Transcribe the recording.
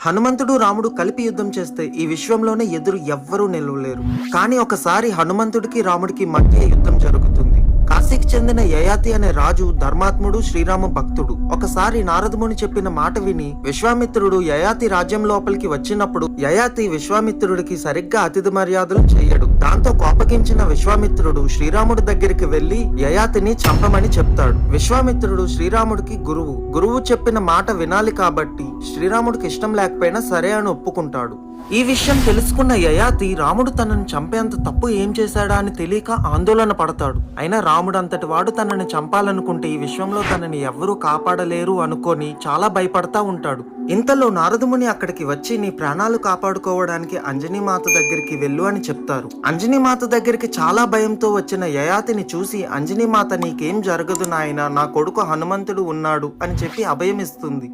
హనుమంతుడు రాముడు కలిపి యుద్ధం చేస్తే ఈ విశ్వంలోనే ఎదురు ఎవ్వరూ నిలవలేరు. కానీ ఒకసారి హనుమంతుడికి రాముడికి మధ్య యుద్ధం జరుగుతుంది. కాశీకి చెందిన యయాతి అనే రాజు ధర్మాత్ముడు, శ్రీరామ భక్తుడు. ఒకసారి నారదముని చెప్పిన మాట విని విశ్వామిత్రుడు యయాతి రాజ్యం లోపలికి వచ్చినప్పుడు యయాతి విశ్వామిత్రుడికి సరిగ్గా అతిథి మర్యాదలు చేయడు. దాంతో కోపగించిన విశ్వామిత్రుడు శ్రీరాముడి దగ్గరికి వెళ్లి యయాతిని చంపమని చెప్తాడు. విశ్వామిత్రుడు శ్రీరాముడికి గురువు చెప్పిన మాట వినాలి కాబట్టి శ్రీరాముడికి ఇష్టం లేకపోయినా సరే అని ఒప్పుకుంటాడు. ఈ విషయం తెలుసుకున్న యయాతి రాముడు తనని చంపేంత తప్పు ఏం చేశాడా అని తెలియక ఆందోళన పడతాడు. అయినా రాముడు అంతటి వాడు తనని చంపాలనుకుంటే ఈ విశ్వంలో తనని ఎవ్వరూ కాపాడలేరు అనుకొని చాలా భయపడతా ఉంటాడు. ఇంతలో నారదముని అక్కడికి వచ్చి నీ ప్రాణాలు కాపాడుకోవడానికి అంజనీమాత దగ్గరికి వెళ్ళు అని చెప్తారు. అంజనీమాత దగ్గరికి చాలా భయంతో వచ్చిన యయాతిని చూసి అంజనీమాత నీకేం జరగదు నాయనా, నా కొడుకు హనుమంతుడు ఉన్నాడు అని చెప్పి అభయం ఇస్తుంది.